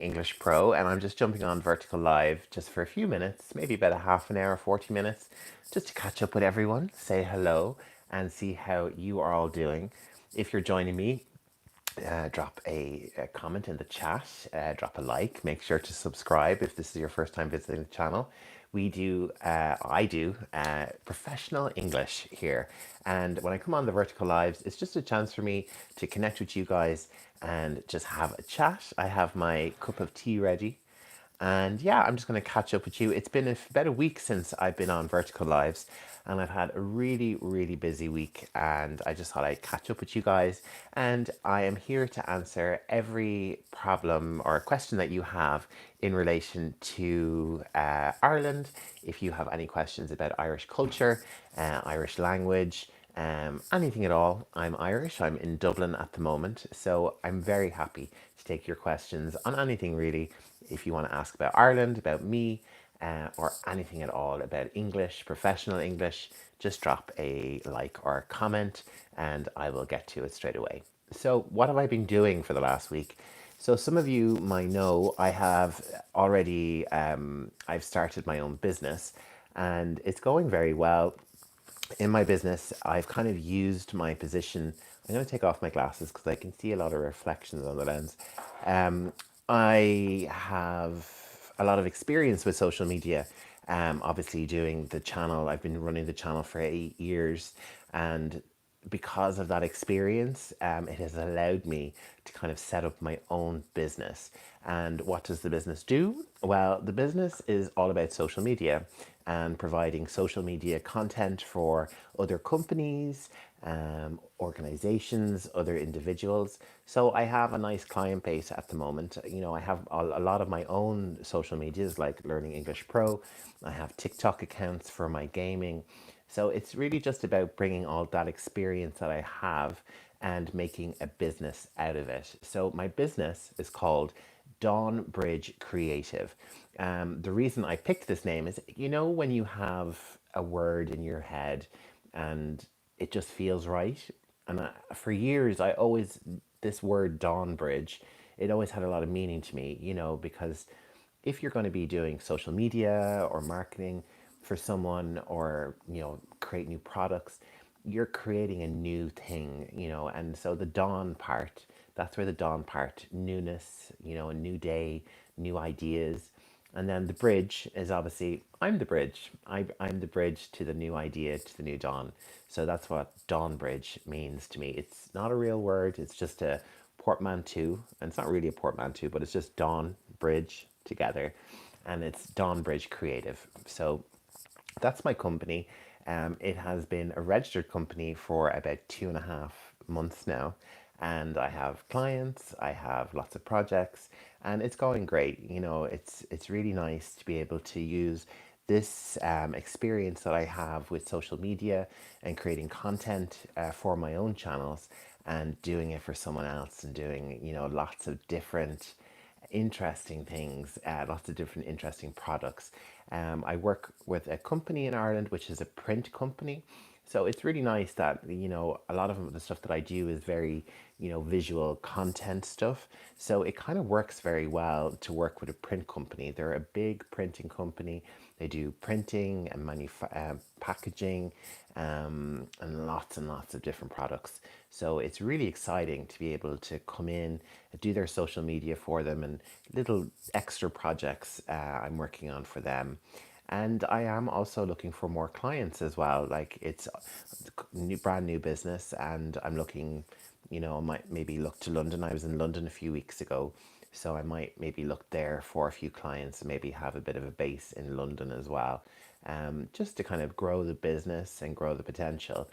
English Pro, and I'm just jumping on Vertical Live just for a few minutes, maybe about a half an hour, 40 minutes, just to catch up with everyone, say hello, and see how you are all doing. If you're joining me, drop a comment in the chat, drop a like, make sure to subscribe if this is your first time visiting the channel. I do professional English here. And when I come on the Vertical Lives, it's just a chance for me to connect with you guys and just have a chat. I have my cup of tea ready. And yeah, I'm just going to catch up with you. It's been about a week since I've been on Vertical Lives, and I've had a really, really busy week. And I just thought I'd catch up with you guys. And I am here to answer every problem or question that you have in relation to Ireland. If you have any questions about Irish culture, Irish language, anything at all. I'm Irish. I'm in Dublin at the moment, so I'm very happy to take your questions on anything really. If you want to ask about Ireland, about me, or anything at all about English, professional English, just drop a like or a comment and I will get to it straight away. So, what have I been doing for the last week? So, some of you might know I have already, I've started my own business and it's going very well. In my business, I've kind of used my position. I'm going to take off my glasses because I can see a lot of reflections on the lens. Um, I have a lot of experience with social media. Obviously, doing the channel, I've been running the channel for 8 years, and because of that experience, it has allowed me to kind of set up my own business. And what does the business do? Well, the business is all about social media and providing social media content for other companies, organizations, other individuals. So I have a nice client base at the moment. You know, I have a lot of my own social medias like Learning English Pro. I have TikTok accounts for my gaming. So it's really just about bringing all that experience that I have and making a business out of it. So my business is called Dawn Bridge Creative. The reason I picked this name is, you know, when you have a word in your head and it just feels right. And for years, this word Dawn Bridge, it always had a lot of meaning to me, you know, because if you're going to be doing social media or marketing for someone or, you know, create new products, you're creating a new thing, you know, and so the dawn part, that's where the dawn part, newness, you know, a new day, new ideas. And then the bridge is obviously, I'm the bridge. I'm the bridge to the new idea, to the new dawn. So that's what Dawn Bridge means to me. It's not a real word, it's just a portmanteau. And it's not really a portmanteau, but it's just Dawn Bridge together. And it's Dawn Bridge Creative. So that's my company. It has been a registered company for about 2.5 months now. And I have clients, I have lots of projects, and it's going great. You know, it's really nice to be able to use this experience that I have with social media and creating content for my own channels and doing it for someone else and doing, you know, lots of different interesting things, lots of different interesting products. I work with a company in Ireland, which is a print company. So it's really nice that, you know, a lot of the stuff that I do is very, you know, visual content stuff. So it kind of works very well to work with a print company. They're a big printing company. They do printing and packaging, and lots of different products. So it's really exciting to be able to come in, do their social media for them, and little extra projects I'm working on for them. And I am also looking for more clients as well. Like it's a brand new business, and I'm looking, you know, I might maybe look to London. I was in London a few weeks ago, so I might maybe look there for a few clients and maybe have a bit of a base in London as well, just to kind of grow the business and grow the potential.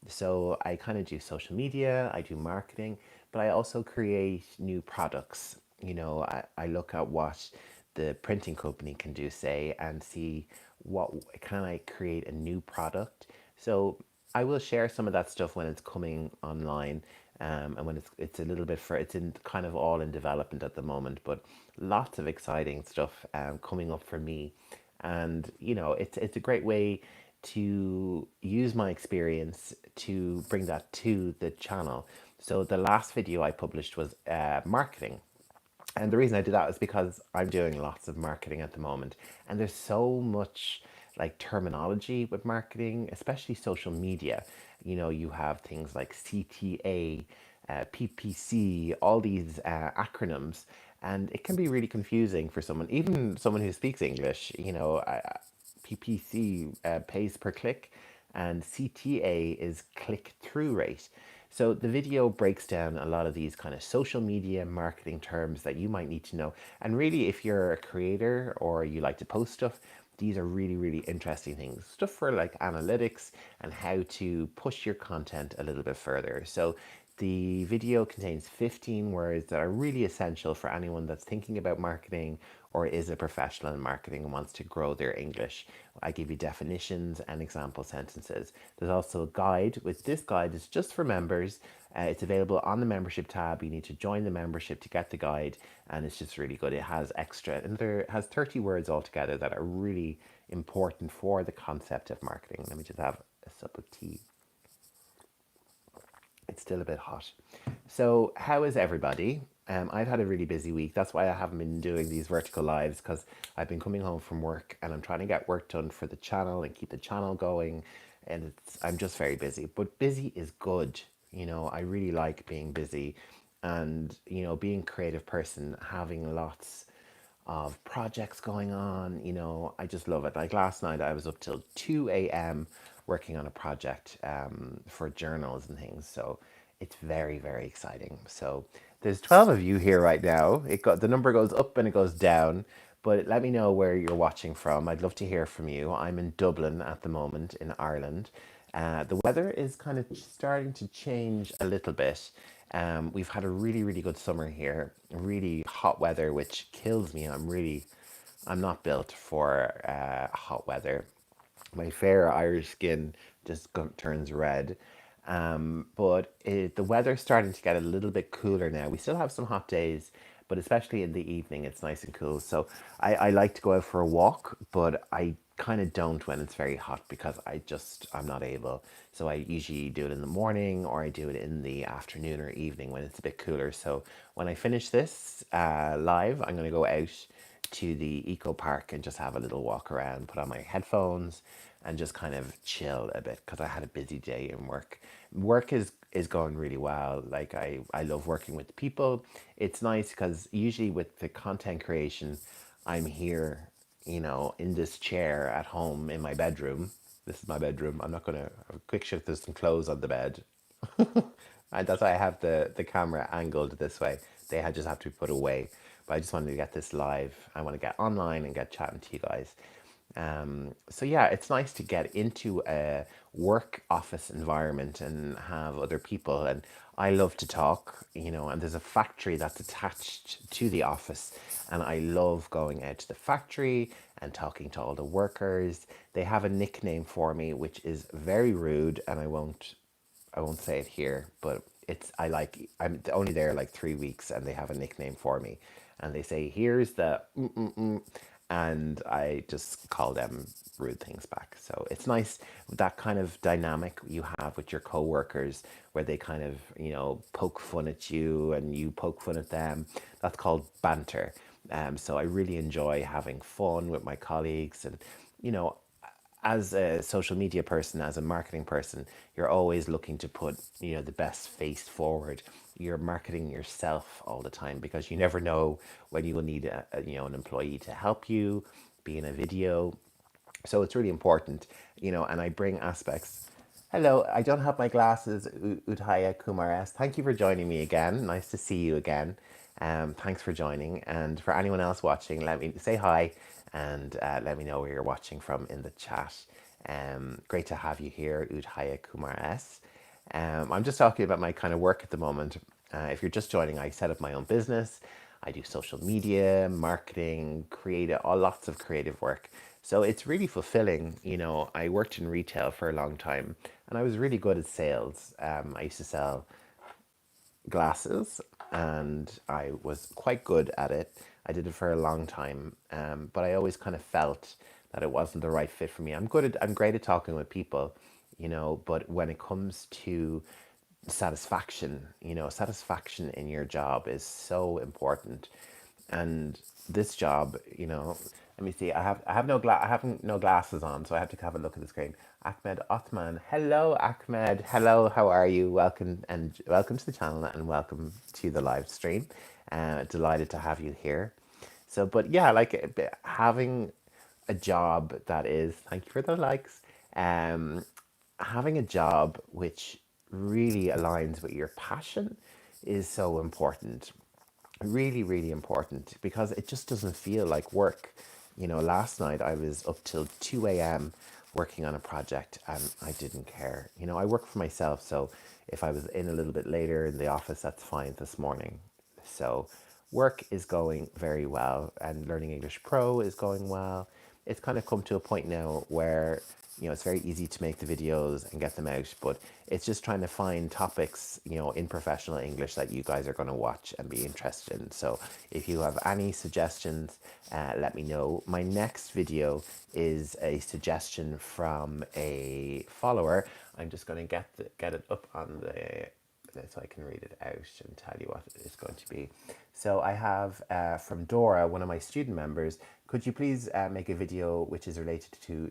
So I kind of do social media, I do marketing, but I also create new products. You know, I look at what the printing company can do, say, and see what can I create a new product. So I will share some of that stuff when it's coming online, and when it's a little bit for it's in kind of all in development at the moment, but lots of exciting stuff coming up for me, and you know it's a great way to use my experience to bring that to the channel. So the last video I published was marketing, And the reason I do that is because I'm doing lots of marketing at the moment, and there's so much like terminology with marketing, especially social media. You know, you have things like CTA, PPC, all these acronyms, and it can be really confusing for someone, even someone who speaks English. PPC, pays per click, and CTA is click through rate. So the video breaks down a lot of these kind of social media marketing terms that you might need to know. And really, if you're a creator or you like to post stuff, these are really, really interesting things. Stuff for like analytics and how to push your content a little bit further. So the video contains 15 words that are really essential for anyone that's thinking about marketing or is a professional in marketing and wants to grow their English. I give you definitions and example sentences. There's also a guide, which this guide is just for members. It's available on the membership tab. You need to join the membership to get the guide, and it's just really good. It has extra, and there has 30 words altogether that are really important for the concept of marketing. Let me just have a sip of tea. It's still a bit hot. So, how is everybody? I've had a really busy week. That's why I haven't been doing these vertical lives because I've been coming home from work and I'm trying to get work done for the channel and keep the channel going. And I'm just very busy. But busy is good. You know, I really like being busy and, being a creative person, having lots of projects going on. I just love it. Like last night, I was up till 2 a.m. working on a project for journals and things. So it's very, very exciting. So there's 12 of you here right now. The number goes up and it goes down. But let me know where you're watching from. I'd love to hear from you. I'm in Dublin at the moment in Ireland. The weather is kind of starting to change a little bit. We've had a really, really good summer here, really hot weather, which kills me. I'm not built for hot weather. My fair Irish skin just turns red. But the weather's starting to get a little bit cooler now. We still have some hot days, but especially in the evening, it's nice and cool. So I like to go out for a walk, but I kind of don't when it's very hot because I'm not able. So I usually do it in the morning or I do it in the afternoon or evening when it's a bit cooler. So when I finish this live, I'm going to go out to the eco park and just have a little walk around, put on my headphones and just kind of chill a bit because I had a busy day in work. Work is going really well. Like I love working with people. It's nice because usually with the content creation, I'm here, in this chair at home in my bedroom. This is my bedroom. I'm not gonna quick shift. There's some clothes on the bed. And that's why I have the camera angled this way. Just have to be put away. But I just wanted to get this live. I want to get online and get chatting to you guys. So yeah, it's nice to get into a work office environment and have other people. And I love to talk, and there's a factory that's attached to the office. And I love going out to the factory and talking to all the workers. They have a nickname for me, which is very rude, and I won't say it here, but I'm only there like 3 weeks and they have a nickname for me. And they say, here's the and I just call them rude things back. So it's nice that kind of dynamic you have with your coworkers where they kind of, poke fun at you and you poke fun at them. That's called banter. So I really enjoy having fun with my colleagues and, you know, as a social media person, as a marketing person, you're always looking to put, the best face forward. You're marketing yourself all the time because you never know when you will need an employee to help you be in a video. So it's really important, and I bring aspects. Hello, I don't have my glasses, Udhaya Kumar S. Thank you for joining me again. Nice to see you again. Thanks for joining. And for anyone else watching, let me say hi and let me know where you're watching from in the chat. Great to have you here, Udhaya Kumar S. I'm just talking about my kind of work at the moment. If you're just joining, I set up my own business. I do social media, marketing, lots of creative work. So it's really fulfilling. I worked in retail for a long time and I was really good at sales. I used to sell glasses and I was quite good at it. I did it for a long time, but I always kind of felt that it wasn't the right fit for me. I'm great at talking with people, but when it comes to satisfaction in your job is so important. And this job, let me see. I have no glasses on, so I have to have a look at the screen. Ahmed Othman. Hello, Ahmed. Hello, how are you? Welcome to the channel and welcome to the live stream. Delighted to have you here. So, but yeah, like having a job that is, thank you for the likes, um, having a job which really aligns with your passion is so important. Really, really important because it just doesn't feel like work. Last night I was up till 2 a.m. working on a project and I didn't care. I work for myself, so if I was in a little bit later in the office, that's fine this morning. So work is going very well and Learning English Pro is going well. It's kind of come to a point now where it's very easy to make the videos and get them out, but it's just trying to find topics in professional English that you guys are going to watch and be interested in. So if you have any suggestions, let me know. My next video is a suggestion from a follower. I'm just going to get it up on the so I can read it out and tell you what it's going to be. So I have from Dora, one of my student members. Could you please make a video which is related to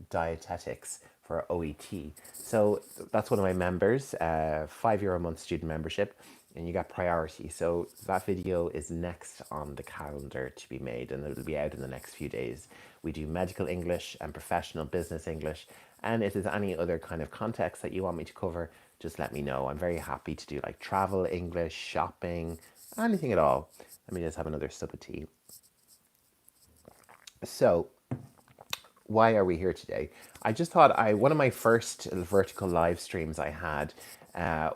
dietetics for OET? So that's one of my members, €5 a month student membership, and you got priority. So that video is next on the calendar to be made, and it'll be out in the next few days. We do medical English and professional business English, and if there's any other kind of context that you want me to cover, just let me know. I'm very happy to do like travel English, shopping, anything at all. Let me just have another sip of tea. So, why are we here today? I just thought one of my first vertical live streams I had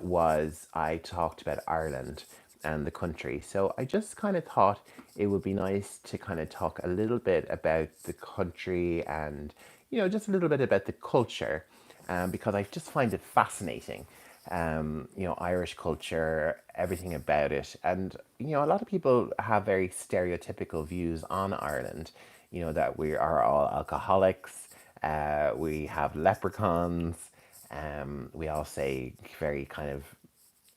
was I talked about Ireland and the country. So I just kind of thought it would be nice to kind of talk a little bit about the country and just a little bit about the culture, because I just find it fascinating. Irish culture, everything about it. And, a lot of people have very stereotypical views on Ireland, that we are all alcoholics, we have leprechauns, we all say very kind of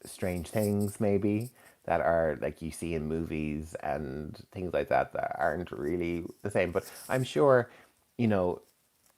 strange things, maybe, that are like you see in movies and things like that aren't really the same. But I'm sure, you know,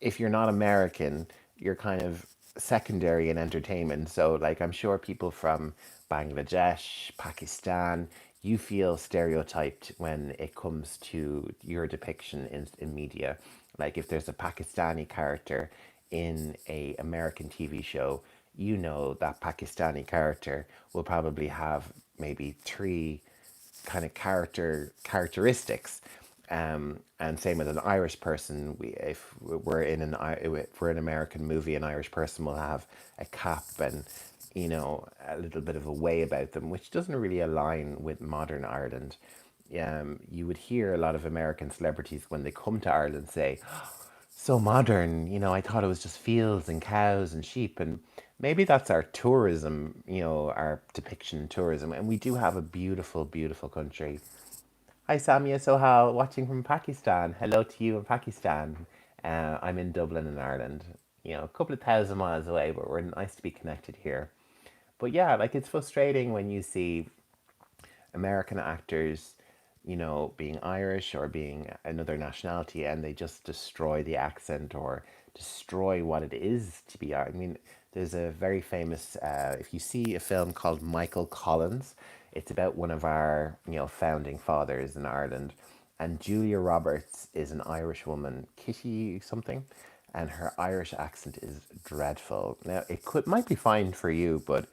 if you're not American, you're kind of secondary in entertainment. So, like, I'm sure people from Bangladesh, Pakistan, you feel stereotyped when it comes to your depiction in media. Like, if there's a Pakistani character in a American TV show, that Pakistani character will probably have maybe three kind of characteristics. And same with an Irish person. If we're in if we're an American movie, an Irish person will have a cap and a little bit of a way about them, which doesn't really align with modern Ireland. You would hear a lot of American celebrities when they come to Ireland say, so modern. I thought it was just fields and cows and sheep. And maybe that's our tourism, our depiction in tourism. And we do have a beautiful, beautiful country. Hi, Samia Sohal, watching from Pakistan. Hello to you in Pakistan. I'm in Dublin in Ireland. A couple of thousand miles away, but we're nice to be connected here. But yeah, like it's frustrating when you see American actors, being Irish or being another nationality, and they just destroy the accent or destroy what it is to be. I mean, there's a very famous, if you see a film called Michael Collins, it's about one of our, founding fathers in Ireland. And Julia Roberts is an Irish woman, Kitty something, and her Irish accent is dreadful. Now, might be fine for you, but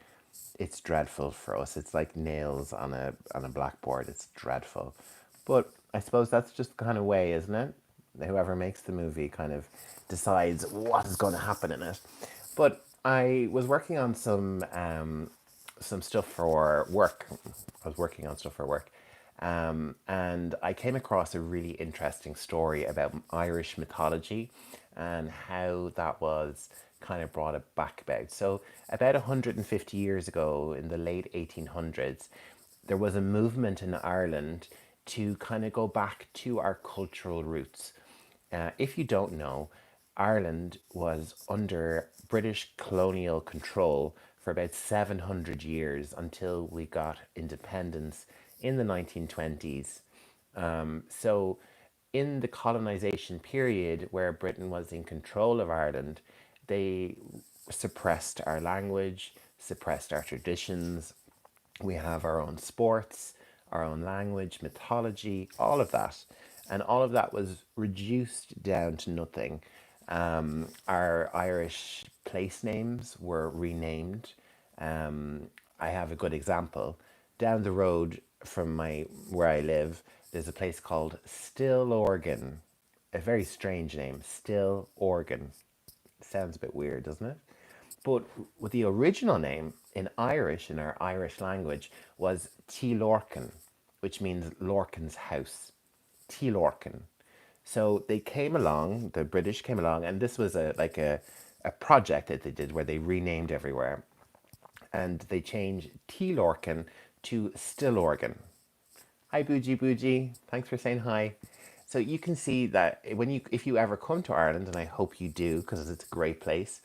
it's dreadful for us. It's like nails on a blackboard. It's dreadful. But I suppose that's just the kind of way, isn't it? Whoever makes the movie kind of decides what is going to happen in it. But I was working on some stuff for work. I was working on stuff for work. And I came across a really interesting story about Irish mythology and how that was kind of brought it back about. So, about 150 years ago, in the late 1800s, there was a movement in Ireland to kind of go back to our cultural roots. If you don't know, Ireland was under British colonial control for about 700 years until we got independence in the 1920s. So, in the colonization period where Britain was in control of Ireland, they suppressed our language, suppressed our traditions. We have our own sports, our own language, mythology, all of that. And all of that was reduced down to nothing. Our Irish place names were renamed. I have a good example. Down the road from my where I live, there's a place called Still Organ. A very strange name, Still Organ. Sounds a bit weird, doesn't it? But with the original name in Irish, in our Irish language, was T. Lorcan, which means Lorcan's house. T. Lorcan. So they came along, the British came along, and this was a project that they did where they renamed everywhere. And they changed T. Lorcan to Still Organ. Hi, Bougie Bougie. Thanks for saying hi. So you can see that if you ever come to Ireland, and I hope you do because it's a great place,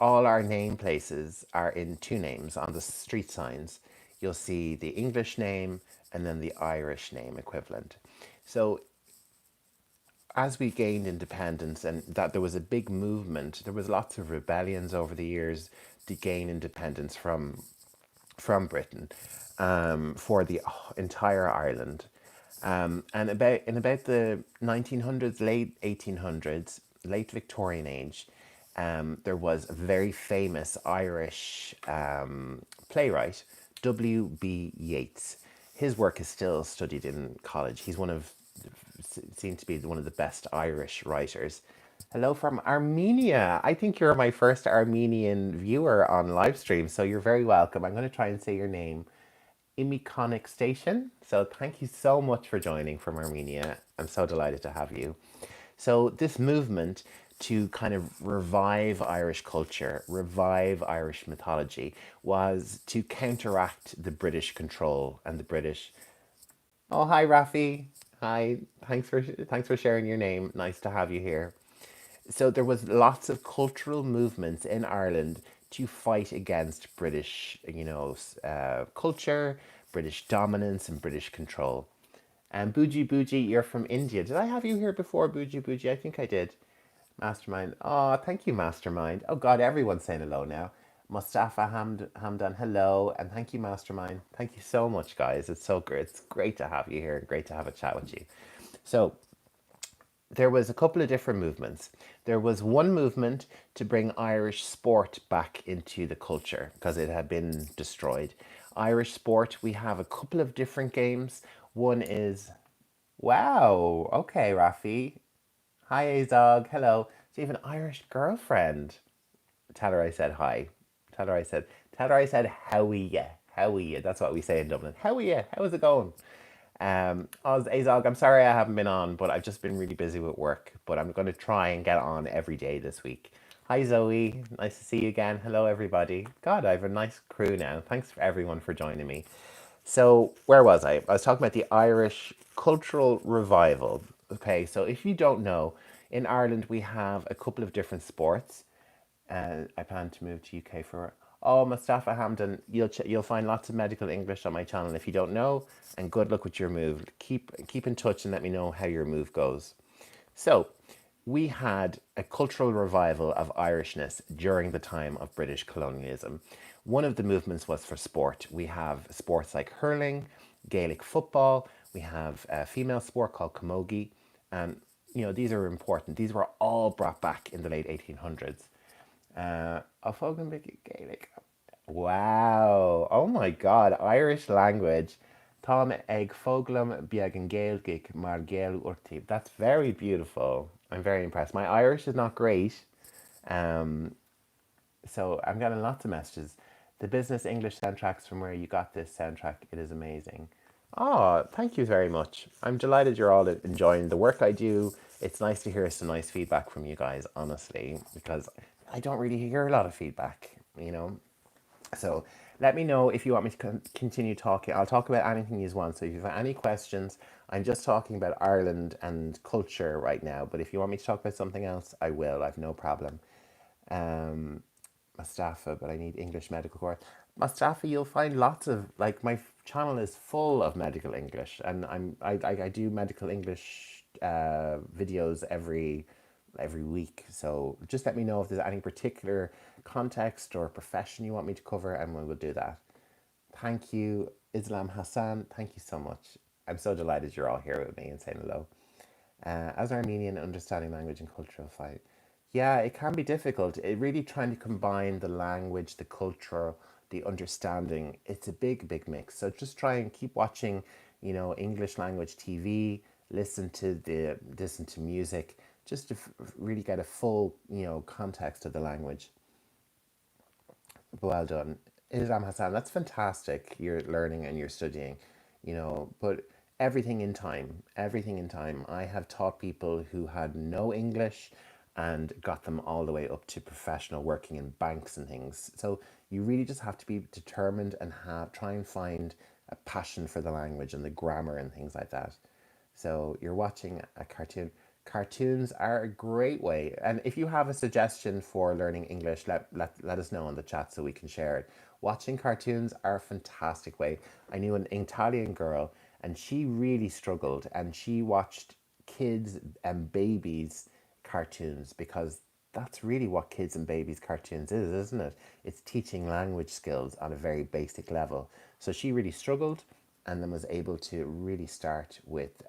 all our name places are in two names on the street signs. You'll see the English name and then the Irish name equivalent. So as we gained independence and that there was a big movement, there was lots of rebellions over the years to gain independence from Britain for the entire Ireland. And about the 1900s, late 1800s, late Victorian age, there was a very famous Irish playwright, W.B. Yeats. His work is still studied in college. He's seen to be one of the best Irish writers. Hello from Armenia. I think you're my first Armenian viewer on live stream, so you're very welcome. I'm going to try and say your name. Imiconic Station. So thank you so much for joining from Armenia. I'm so delighted to have you. So this movement to kind of revive Irish culture, revive Irish mythology, was to counteract the British control and the British. Oh, hi, Rafi. Hi. Thanks for sharing your name. Nice to have you here. So there was lots of cultural movements in Ireland to fight against British, culture, British dominance, and British control. And Bougie Bougie, you're from India. Did I have you here before, Bougie Bougie? I think I did. Mastermind. Oh, thank you, Mastermind. Oh God, everyone's saying hello now. Mustafa Hamdan, hello, and thank you, Mastermind. Thank you so much, guys. It's so great. It's great to have you here. Great to have a chat with you. So there was a couple of different movements. There was one movement to bring Irish sport back into the culture because it had been destroyed. Irish sport, we have a couple of different games. One is, wow, okay, Rafi. Hi, Azog, hello. So you have an Irish girlfriend. Tell her I said hi. Tell her I said, how are you? How are you? That's what we say in Dublin. How are you? How is it going? Azog, I'm sorry I haven't been on, but I've just been really busy with work. But I'm going to try and get on every day this week. Hi, Zoe. Nice to see you again. Hello, everybody. God, I have a nice crew now. Thanks for everyone for joining me. So, where was I? I was talking about the Irish cultural revival. Okay, so if you don't know, in Ireland we have a couple of different sports. I plan to move to UK for. Oh, Mustafa Hamdan, you'll find lots of medical English on my channel if you don't know. And good luck with your move. Keep in touch and let me know how your move goes. So, we had a cultural revival of Irishness during the time of British colonialism. One of the movements was for sport. We have sports like hurling, Gaelic football. We have a female sport called camogie, and these are important. These were all brought back in the late 1800s. Gaelic. Wow. Oh my God. Irish language. Tom ag foglam biagan Gaelic mar Gael urtib. That's very beautiful. I'm very impressed. My Irish is not great. Um, so I'm getting lots of messages. The business English soundtracks from where you got this soundtrack. It is amazing. Oh, thank you very much. I'm delighted you're all enjoying the work I do. It's nice to hear some nice feedback from you guys, honestly, because I don't really hear a lot of feedback. So let me know if you want me to continue talking. I'll talk about anything you want. So if you have any questions, I'm just talking about Ireland and culture right now. But if you want me to talk about something else, I will. I've no problem. Mustafa, but I need English medical course. Mustafa, you'll find lots of like my channel is full of medical English, and I do medical English videos every week. So just let me know if there's any particular context or profession you want me to cover, and we will do that. Thank you, Islam Hassan. Thank you so much. I'm so delighted you're all here with me and saying hello. As Armenian, understanding language and cultural fight. Yeah, it can be difficult. It really trying to combine the language, the culture, the understanding. It's a big mix. So just try and keep watching, English language TV. Listen to music, just to really get a full, context of the language. Well done. Islam Hassan, that's fantastic. You're learning and you're studying, but everything in time. I have taught people who had no English and got them all the way up to professional working in banks and things. So you really just have to be determined and try and find a passion for the language and the grammar and things like that. So you're watching a cartoon. Cartoons are a great way. And if you have a suggestion for learning English, let us know in the chat so we can share it. Watching cartoons are a fantastic way. I knew an Italian girl and she really struggled and she watched kids and babies cartoons because that's really what kids and babies cartoons is, isn't it? It's teaching language skills on a very basic level. So she really struggled and then was able to really start with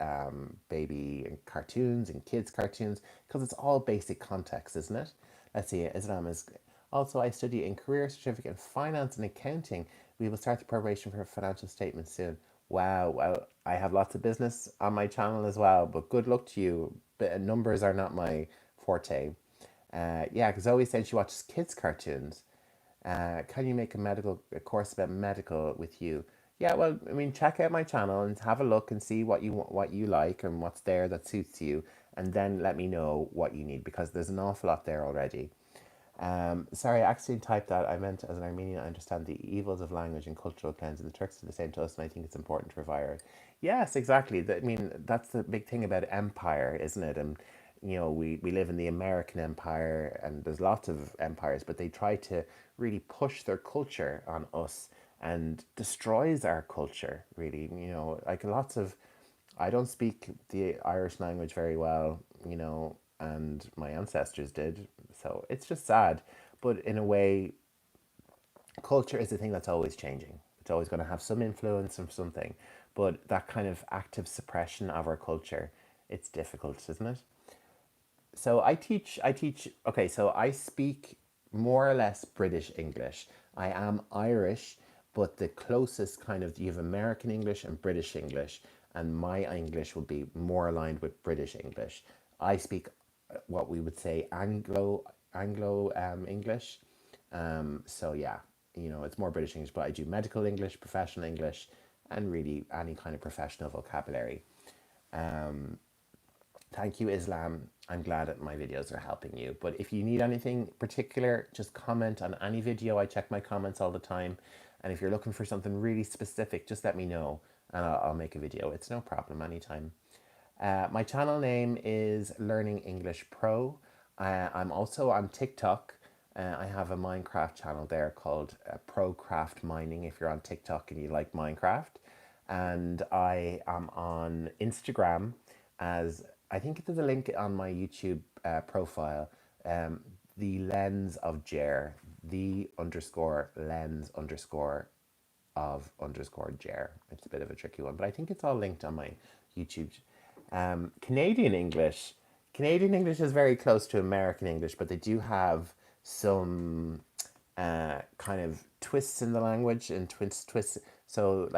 baby cartoons and kids cartoons because it's all basic context, isn't it? Let's see, Islam is also I study in career certificate in finance and accounting. We will start the preparation for financial statements soon. Wow, well, I have lots of business on my channel as well, but good luck to you. But numbers are not my forte. Yeah, because Zoe said she watches kids cartoons. Can you make a course about medical with you? Yeah, well, I mean, check out my channel and have a look and see what you like and what's there that suits you, and then let me know what you need because there's an awful lot there already. Sorry, I accidentally typed that. I meant as an Armenian, I understand the evils of language and cultural cleanse, and the Turks are the same to us, and I think it's important to revere it. Yes, exactly. I mean, that's the big thing about empire, isn't it? And we live in the American empire, and there's lots of empires, but they try to really push their culture on us and destroys our culture. Really, like lots of I don't speak the Irish language very well, and my ancestors did. So it's just sad. But in a way, culture is a thing that's always changing. It's always going to have some influence from something. But that kind of active suppression of our culture, it's difficult, isn't it? So okay, so I speak more or less British English. I am Irish, but the closest kind of, you have American English and British English, and my English will be more aligned with British English. I speak what we would say Anglo English. So yeah, it's more British English, but I do medical English, professional English, and really any kind of professional vocabulary. Thank you, Islam. I'm glad that my videos are helping you. But if you need anything particular, just comment on any video. I check my comments all the time. And if you're looking for something really specific, just let me know and I'll make a video. It's no problem anytime. My channel name is Learning English Pro. I'm also on TikTok. I have a Minecraft channel there called Pro Craft Mining if you're on TikTok and you like Minecraft. And I am on Instagram as I think there's a link on my YouTube profile. The lens of Jer, the underscore lens underscore of underscore Jer. It's a bit of a tricky one, but I think it's all linked on my YouTube. Canadian English. Canadian English is very close to American English, but they do have some kind of twists in the language and twists. So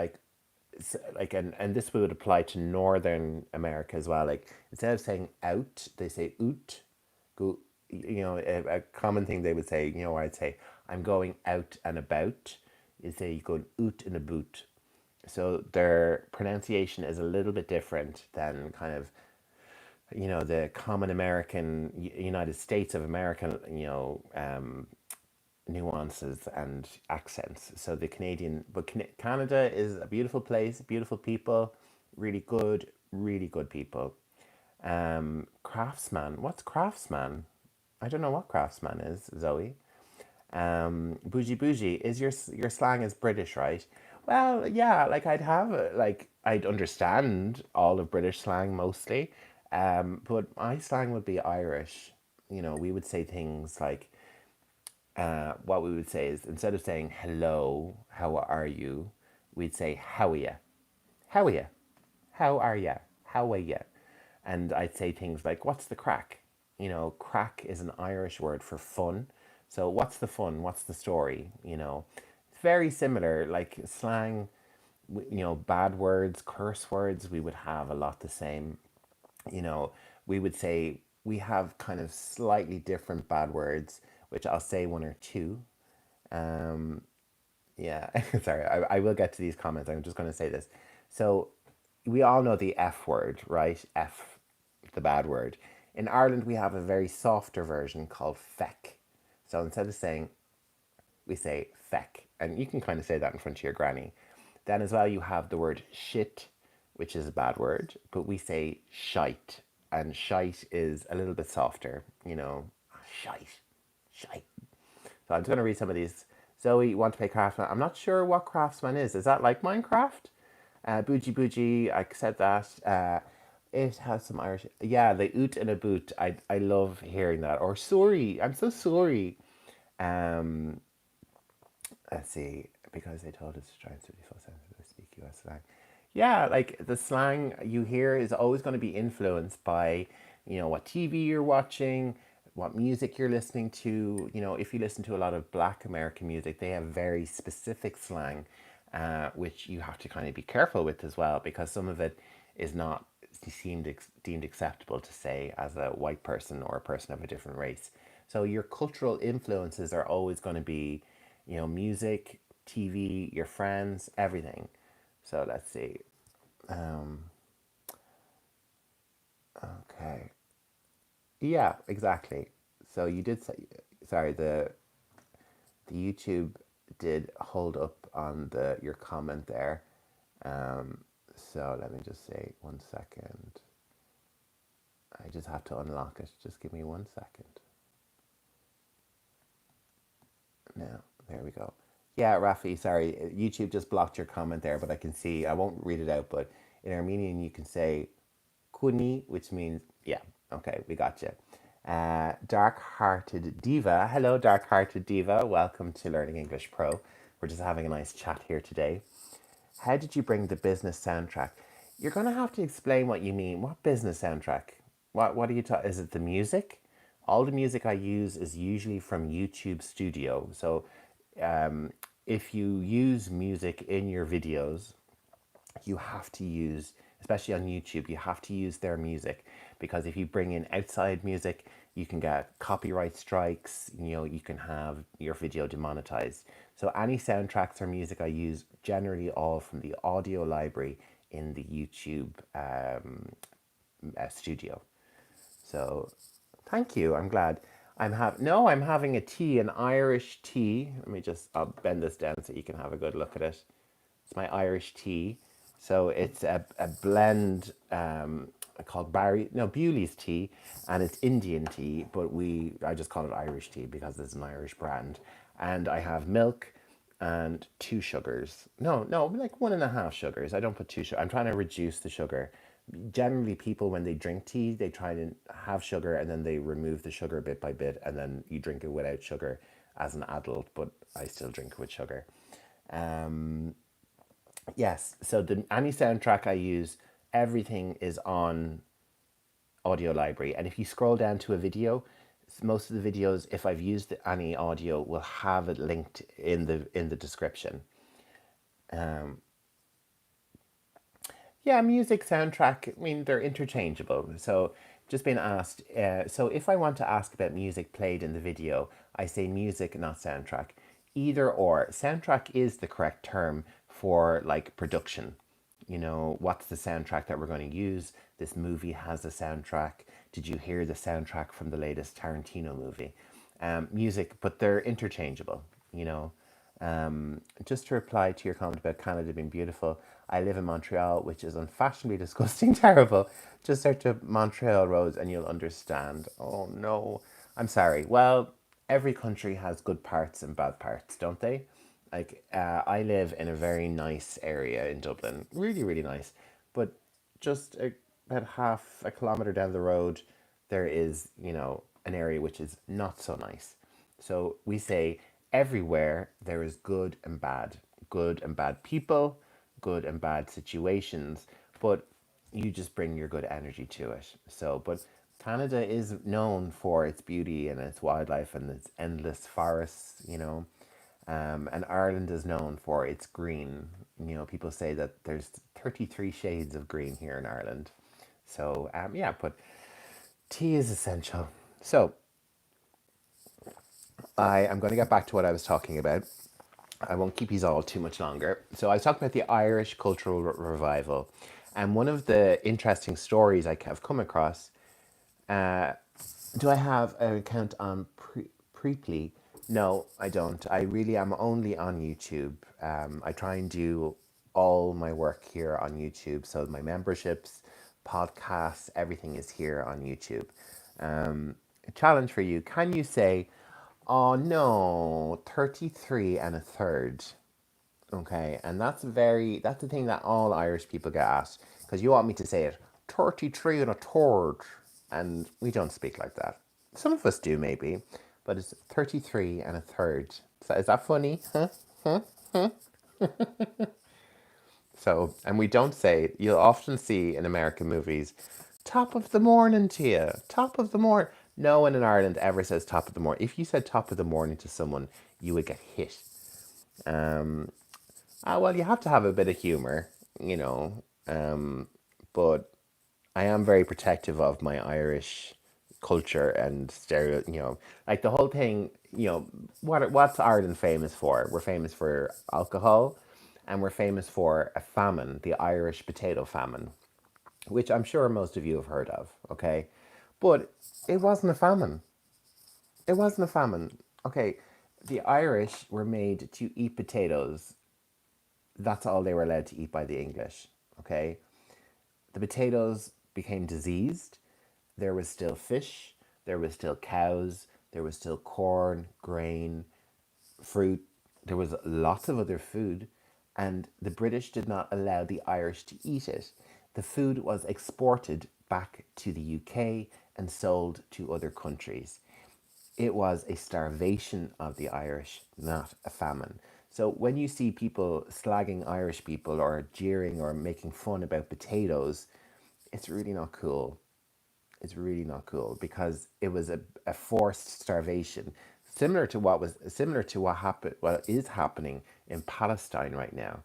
and this would apply to Northern America as well. Like instead of saying out, they say oot. Go, a common thing they would say. Where I'd say I'm going out and about. You say you go oot in a boot. So their pronunciation is a little bit different than kind of the common American United States of America nuances and accents. So the Canadian, but Canada is a beautiful place, beautiful people, really good people. Craftsman, what's craftsman? I don't know what craftsman is, Zoe. Bougie bougie is your slang is British, right? Well, yeah, like I'd understand all of British slang mostly, but my slang would be Irish. We would say things like, what we would say is instead of saying hello, how are you, we'd say how are you, how are you, how are you, how are you, and I'd say things like what's the crack. Crack is an Irish word for fun. So what's the fun? What's the story? It's very similar. Like slang, bad words, curse words, we would have a lot the same. you know, we would say we have kind of slightly different bad words, which I'll say one or two. Um, yeah, sorry, I will get to these comments. I'm just going to say this. So, we all know the F word, right? F, the bad word. In Ireland, we have a very softer version called feck. So, instead of saying, we say feck. And you can kind of say that in front of your granny. Then, as well, you have the word shit, which is a bad word, but we say shite. And shite is a little bit softer, shite, shite. So I'm just going to read some of these. Zoe, you want to play Craftsman? I'm not sure what Craftsman is. Is that like Minecraft? Bougie Bougie, I said that. It has some Irish. Yeah, the oot and a boot. I love hearing that. Or sorry, I'm so sorry. Um, let's see, because they told us to try and 34 cents to speak US slang. Yeah, like the slang you hear is always going to be influenced by, what TV you're watching, what music you're listening to. If you listen to a lot of Black American music, they have very specific slang, which you have to kind of be careful with as well, because some of it is not deemed acceptable to say as a white person or a person of a different race. So your cultural influences are always going to be, music, TV, your friends, everything. So let's see. Um, okay. Yeah, exactly. So you did say, sorry, the YouTube did hold up on the your comment there. Um, so let me just say 1 second. I just have to unlock it. Just give me 1 second. Now, there we go. Yeah, Rafi, sorry. YouTube just blocked your comment there, but I can see, I won't read it out, but in Armenian you can say kuni, which means, yeah, okay, we got you. Dark Hearted Diva. Hello, Dark Hearted Diva. Welcome to Learning English Pro. We're just having a nice chat here today. How did you bring the business soundtrack? You're going to have to explain what you mean. What business soundtrack? What are you talking? Is it the music? All the music I use is usually from YouTube Studio. So if you use music in your videos, you have to use, especially on YouTube, you have to use their music, because if you bring in outside music, you can get copyright strikes, you can have your video demonetized. So any soundtracks or music I use, generally all from the audio library in the YouTube studio. So thank you. I'm glad. I'm having a tea, an Irish tea. I'll bend this down so you can have a good look at it. It's my Irish tea. So it's a blend called Bewley's tea, and it's Indian tea, but I just call it Irish tea because it's an Irish brand. And I have milk and two sugars. No, like 1.5 sugars. I don't put two sugar. I'm trying to reduce the sugar. Generally, people when they drink tea, they try to have sugar and then they remove the sugar bit by bit, and then you drink it without sugar as an adult. But I still drink it with sugar. Um, Yes. So any soundtrack I use, everything is on audio library. And if you scroll down to a video, most of the videos, if I've used any audio, will have it linked in the description. Yeah, music soundtrack. I mean, they're interchangeable. So just been asked. So if I want to ask about music played in the video, I say music, not soundtrack. Either or. Soundtrack is the correct term for like production. What's the soundtrack that we're going to use? This movie has a soundtrack. Did you hear the soundtrack from the latest Tarantino movie? Music, but they're interchangeable. Just to reply to your comment about Canada being beautiful, I live in Montreal, which is unfashionably disgusting, terrible. Just search up Montreal roads and you'll understand. Oh no, I'm sorry. Well, every country has good parts and bad parts, don't they? Like, I live in a very nice area in Dublin, really, really nice. But just about half a kilometer down the road, there is, an area which is not so nice. So we say everywhere there is good and bad people, good and bad situations, but you just bring your good energy to it. So, but Canada is known for its beauty and its wildlife and its endless forests, and Ireland is known for its green. People say that there's 33 shades of green here in Ireland. So, yeah, but tea is essential. So, I am going to get back to what I was talking about. I won't keep you all too much longer. So I was talking about the Irish cultural revival, and one of the interesting stories I have come across. Uh, do I have an account on Preeply? No, I don't. I really am only on YouTube. I try and do all my work here on YouTube. So my memberships, podcasts, everything is here on YouTube. A challenge for you. Can you say, oh no, 33 and a third? Okay, and that's the thing that all Irish people get asked because you want me to say it 33 and a third, and we don't speak like that. Some of us do maybe, but it's 33 and a third. So is that funny? Huh? So, and we don't say, you'll often see in American movies, top of the morning to you, top of the morning. No one in Ireland ever says top of the morning. If you said top of the morning to someone, you would get hit. Um, well, you have to have a bit of humor, but I am very protective of my Irish culture and stereo. Like the whole thing. What's Ireland famous for? We're famous for alcohol, and we're famous for a famine, the Irish potato famine, which I'm sure most of you have heard of. Okay, but it wasn't a famine. It wasn't a famine. Okay, the Irish were made to eat potatoes. That's all they were allowed to eat by the English. Okay, the potatoes became diseased. There was still fish, there was still cows, there was still corn, grain, fruit, there was lots of other food, and the British did not allow the Irish to eat it. The food was exported back to the UK and sold to other countries. It was a starvation of the Irish, not a famine. So when you see people slagging Irish people or jeering or making fun about potatoes, it's really not cool. It's really not cool because it was a forced starvation, similar to what is happening in Palestine right now.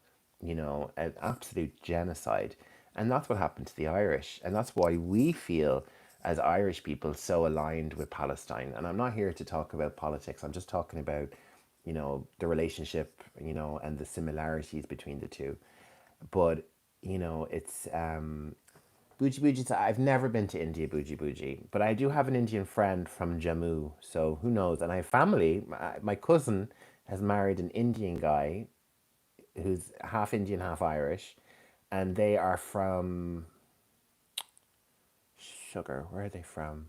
An absolute genocide, and that's what happened to the Irish, and that's why we feel as Irish people so aligned with Palestine. And I'm not here to talk about politics. I'm just talking about, the relationship, and the similarities between the two. But it's Bougie Bougie. I've never been to India, Bougie Bougie, but I do have an Indian friend from Jammu, so who knows? And I have family. My cousin has married an Indian guy who's half Indian, half Irish, and they are from Sugar. Where are they from?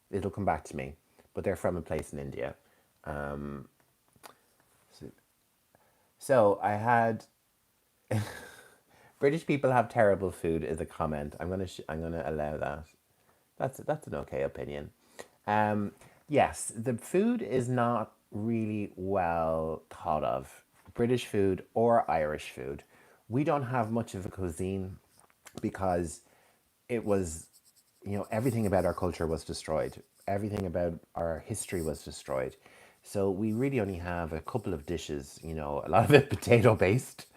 It'll come back to me, but they're from a place in India. Um, so, so I had British people have terrible food is a comment. I'm gonna allow that. That's an okay opinion. Um, yes, the food is not really well thought of. British food or Irish food. We don't have much of a cuisine because it was, everything about our culture was destroyed. Everything about our history was destroyed. So we really only have a couple of dishes, a lot of it potato based.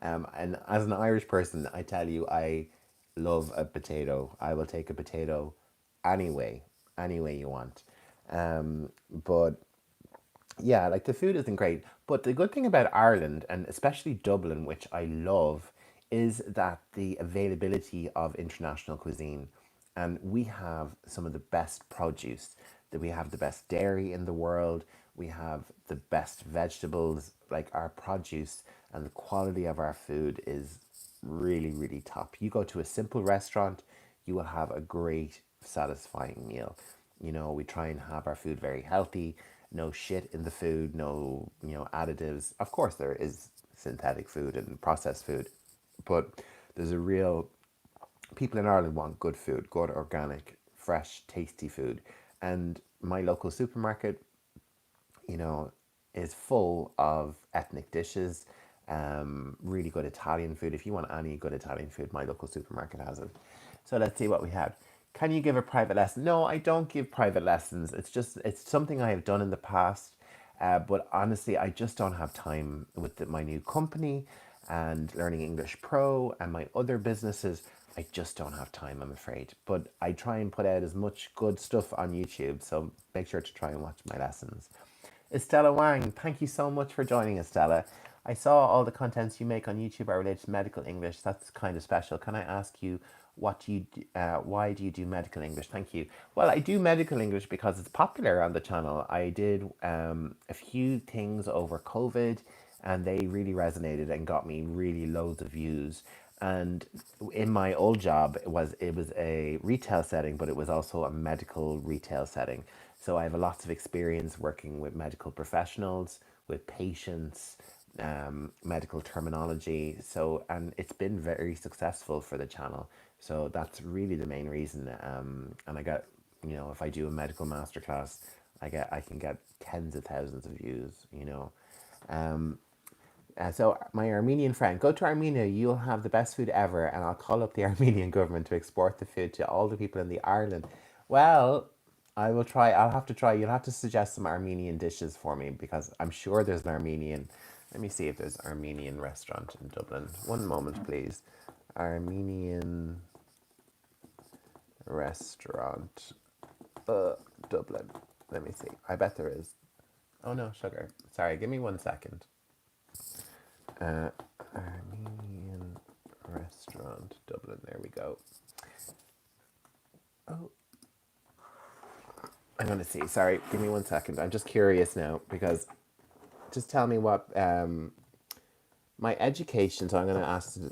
And as an Irish person, I tell you, I love a potato. I will take a potato anyway, any way you want. But yeah, like the food isn't great. But the good thing about Ireland, and especially Dublin, which I love, is that the availability of international cuisine. And we have some of the best produce, that we have the best dairy in the world, we have the best vegetables, like our produce and the quality of our food is really, really top. You go to a simple restaurant, you will have a great, satisfying meal. We try and have our food very healthy, no shit in the food, no, additives. Of course, there is synthetic food and processed food, but there's a real people in Ireland want good food, good organic, fresh, tasty food. And my local supermarket, you know, is full of ethnic dishes, really good Italian food. If you want any good Italian food, my local supermarket has it. So let's see what we have. Can you give a private lesson? No, I don't give private lessons. It's something I have done in the past. But honestly, I just don't have time with my new company and Learning English Pro and my other businesses. I just don't have time, I'm afraid. But I try and put out as much good stuff on YouTube. So make sure to try and watch my lessons. Estella Wang, thank you so much for joining us, Stella. I saw all the contents you make on YouTube are related to medical English. That's kind of special. Can I ask you why do you do medical English? Thank you. Well, I do medical English because it's popular on the channel. I did a few things over COVID, and they really resonated and got me really loads of views. And in my old job, it was a retail setting, but it was also a medical retail setting. So I have lots of experience working with medical professionals, with patients, medical terminology. So, and it's been very successful for the channel. So that's really the main reason. And I got, if I do a medical masterclass, I can get tens of thousands of views. So my Armenian friend, go to Armenia. You'll have the best food ever, and I'll call up the Armenian government to export the food to all the people in the Ireland. Well, I will try. I'll have to try. You'll have to suggest some Armenian dishes for me because I'm sure there's an Armenian. Let me see if there's an Armenian restaurant in Dublin. One moment, please. Armenian restaurant, Dublin. Let me see. I bet there is. Oh no, sugar. Sorry, give me 1 second. Armenian restaurant, Dublin. There we go. Oh, I'm gonna see. Sorry, give me 1 second. I'm just curious now because just tell me what my education. So I'm gonna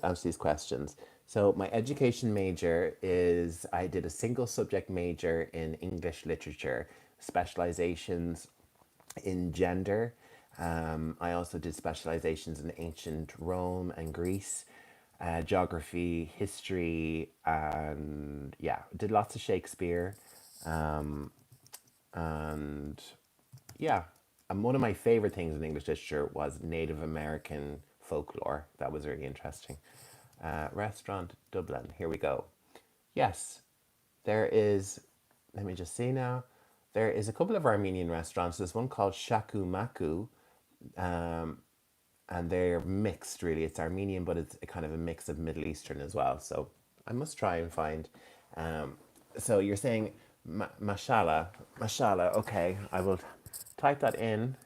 answer these questions. So my education major is I did a single subject major in English literature, specializations in gender. I also did specializations in ancient Rome and Greece, geography, history, and yeah, did lots of Shakespeare. And yeah, and one of my favorite things in English literature was Native American folklore. That was really interesting. Restaurant Dublin. Here we go. Yes, there is. Let me just see now. There is a couple of Armenian restaurants. There's one called Shaku Maku, and they're mixed. Really, it's Armenian, but it's a kind of a mix of Middle Eastern as well. So I must try and find. Um, so you're saying mashallah, mashallah. Okay, I will type that in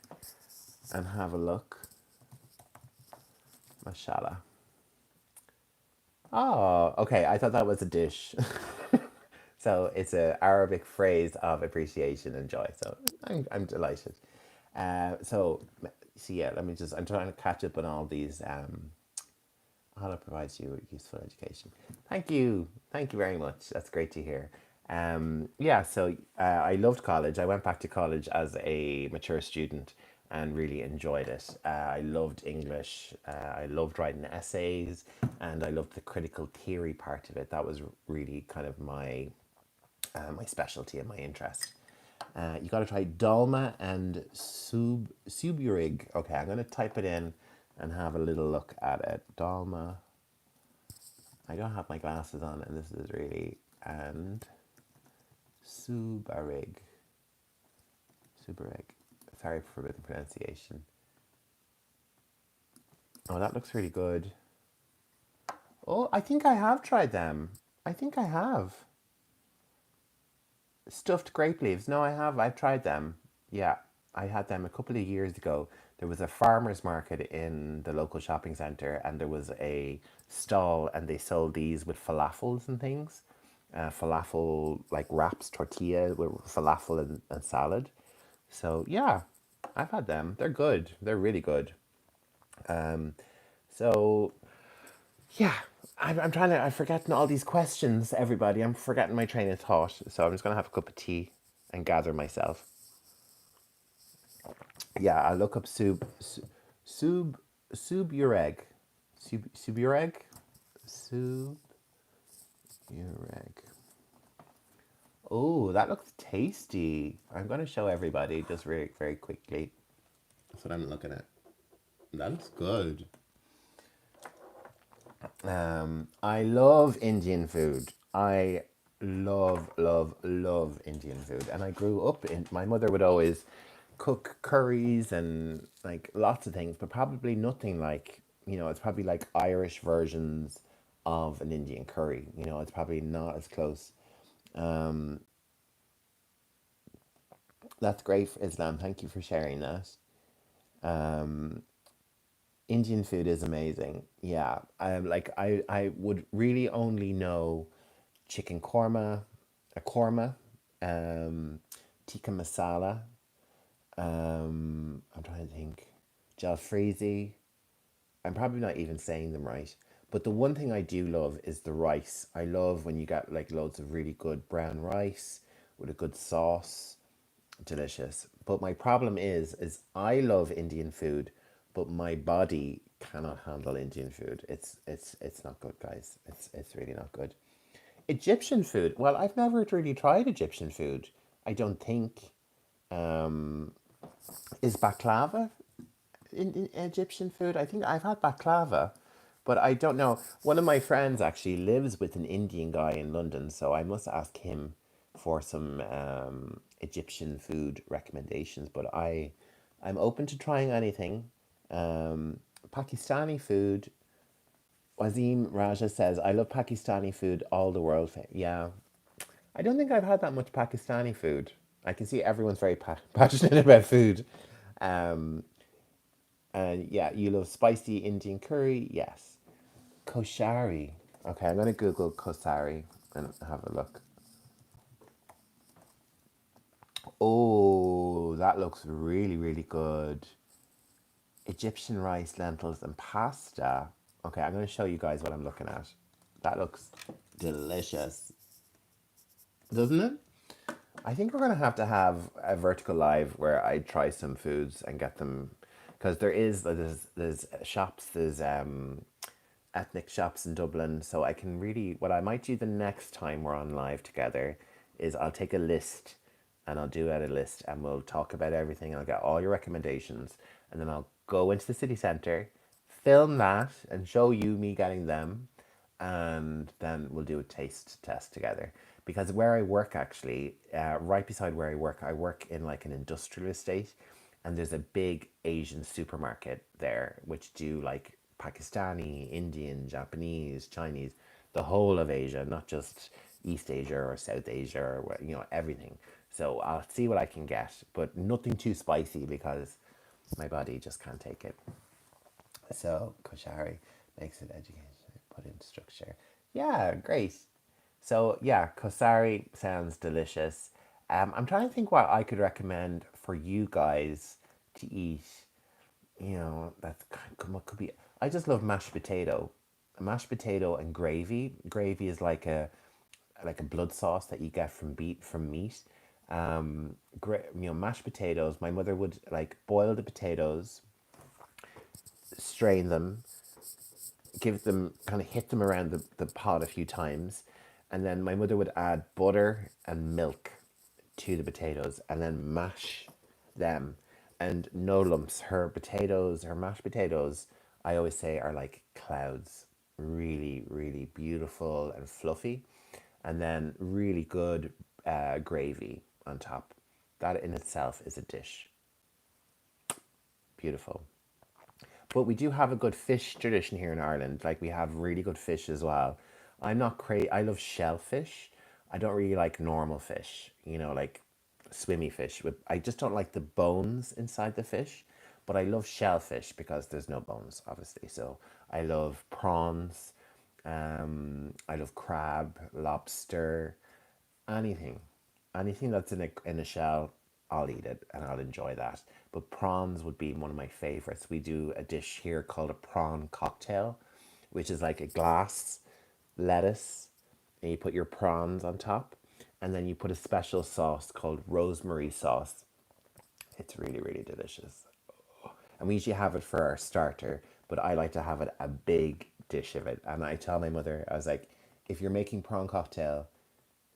and have a look. Mashallah. Oh, okay. I thought that was a dish. So it's an Arabic phrase of appreciation and joy. So I'm delighted. So yeah, I'm trying to catch up on all these. How to provide you with useful education. Thank you. Thank you very much. That's great to hear. Yeah, so I loved college. I went back to college as a mature student and really enjoyed it. I loved English. I loved writing essays, and I loved the critical theory part of it. That was really kind of my specialty and my interest. You got to try dolma and suburig. Okay, I'm going to type it in and have a little look at it. Dolma. I don't have my glasses on, and this is really and subarig. Subarig. Sorry for the pronunciation. Oh, that looks really good. Oh, I think I have tried them. I think I have. Stuffed grape leaves. No, I have. I've tried them. Yeah, I had them a couple of years ago. There was a farmer's market in the local shopping centre, and there was a stall, and they sold these with falafels and things. Falafel, like wraps, tortilla with falafel and salad. So, yeah, I've had them. They're good. They're really good. So, yeah, I'm trying to. I'm forgetting all these questions, everybody. I'm forgetting my train of thought. So I'm just gonna have a cup of tea and gather myself. Yeah, I look up sub subureg, subureg, subureg. Oh, that looks tasty. I'm gonna show everybody just very very quickly. That's what I'm looking at. That looks good. I love Indian food. I love Indian food. And I grew up in, my mother would always cook curries and like lots of things, but probably nothing like, it's probably like Irish versions of an Indian curry. It's probably not as close. That's great for Islam. Thank you for sharing that. Indian food is amazing. Yeah. I would really only know chicken korma, a korma, um, tikka masala. I'm trying to think. Jalfrezi. I'm probably not even saying them right. But the one thing I do love is the rice. I love when you get like loads of really good brown rice with a good sauce. Delicious. But my problem is I love Indian food, but my body cannot handle Indian food. It's not good, guys. It's really not good. Egyptian food. Well, I've never really tried Egyptian food. I don't think. Is baklava in Egyptian food? I think I've had baklava, but I don't know. One of my friends actually lives with an Indian guy in London, so I must ask him for some Egyptian food recommendations. But I'm open to trying anything. Pakistani food. Wazim Raja says, "I love Pakistani food. All the world." Yeah, I don't think I've had that much Pakistani food. I can see everyone's very passionate about food. Um, and yeah, you love spicy Indian curry? Yes. Koshari. Okay, I'm going to Google Kosari and have a look. Oh, that looks really, really good. Egyptian rice, lentils, and pasta. Okay, I'm going to show you guys what I'm looking at. That looks delicious, doesn't it? I think we're gonna have a vertical live where I try some foods and get them, because there's shops, there's ethnic shops in Dublin, so I can really, what I might do the next time we're on live together is I'll take a list and I'll do out a list and we'll talk about everything and I'll get all your recommendations and then I'll go into the city centre, film that and show you me getting them, and then we'll do a taste test together. Because where I work, actually, right beside where I work in like an industrial estate, and there's a big Asian supermarket there, which do like Pakistani, Indian, Japanese, Chinese, the whole of Asia, not just East Asia or South Asia or everything. So I'll see what I can get, but nothing too spicy because my body just can't take it. So Koshari makes it education, put in structure. Yeah, great. So yeah, Kosari sounds delicious. I'm trying to think what I could recommend for you guys to eat. That's what could be. I just love mashed potato, mashed potato and gravy. Gravy is like a blood sauce that you get from meat. Mashed potatoes. My mother would like boil the potatoes, strain them, give them kind of hit them around the pot a few times, and then my mother would add butter and milk to the potatoes and then mash them, and no lumps. Her mashed potatoes, I always say, are like clouds, really really beautiful and fluffy, and then really good gravy on top. That in itself is a dish. Beautiful. But we do have a good fish tradition here in Ireland. Like we have really good fish as well. I'm not crazy. I love shellfish. I don't really like normal fish. Like swimmy fish. I just don't like the bones inside the fish. But I love shellfish because there's no bones, obviously. So I love prawns. I love crab, lobster, anything, anything that's in a shell, I'll eat it and I'll enjoy that. But prawns would be one of my favorites. We do a dish here called a prawn cocktail, which is like a glass lettuce, and you put your prawns on top, and then you put a special sauce called rosemary sauce It's really, really delicious. And we usually have it for our starter, but I like to have it a big dish of it. And I tell my mother, I was like, if you're making prawn cocktail,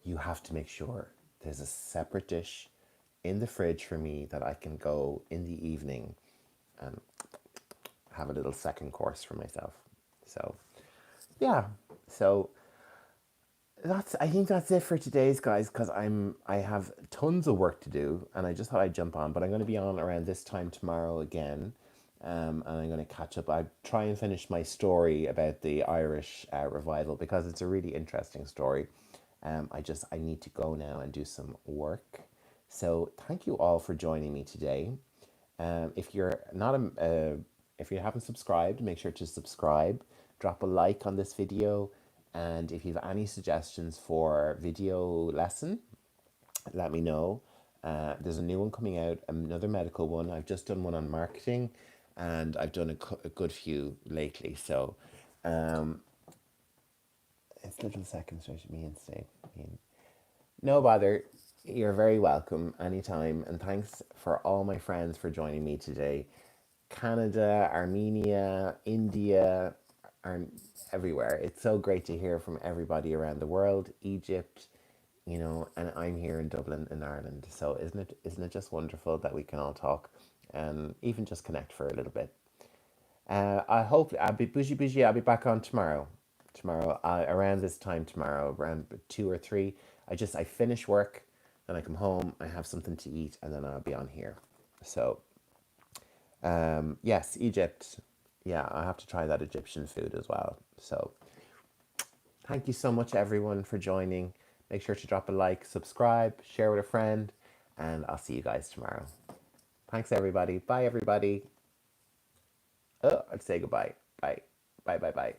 you have to make sure there's a separate dish in the fridge for me that I can go in the evening and have a little second course for myself. So, yeah. So that's I think that's it for today's guys because I have tons of work to do and I just thought I'd jump on, but I'm going to be on around this time tomorrow again. And I'm going to catch up. I try and finish my story about the Irish revival because it's a really interesting story. I need to go now and do some work. So thank you all for joining me today. If you're not if you haven't subscribed, make sure to subscribe. Drop a like on this video, and if you have any suggestions for video lesson, let me know. There's a new one coming out, another medical one. I've just done one on marketing, and I've done a good few lately. So, it's little seconds right me and stay. No bother. You're very welcome anytime. And thanks for all my friends for joining me today. Canada, Armenia, India, are everywhere. It's so great to hear from everybody around the world. Egypt, and I'm here in Dublin in Ireland. So isn't it just wonderful that we can all talk and even just connect for a little bit. I hope I'll be busy. I'll be back on tomorrow. Tomorrow, around this time tomorrow, around 2 or 3. I finish work, then I come home. I have something to eat, and then I'll be on here. So, yes, Egypt. Yeah, I have to try that Egyptian food as well. So, thank you so much, everyone, for joining. Make sure to drop a like, subscribe, share with a friend, and I'll see you guys tomorrow. Thanks, everybody. Bye, everybody. Oh, I'd say goodbye. Bye. Bye, bye, bye.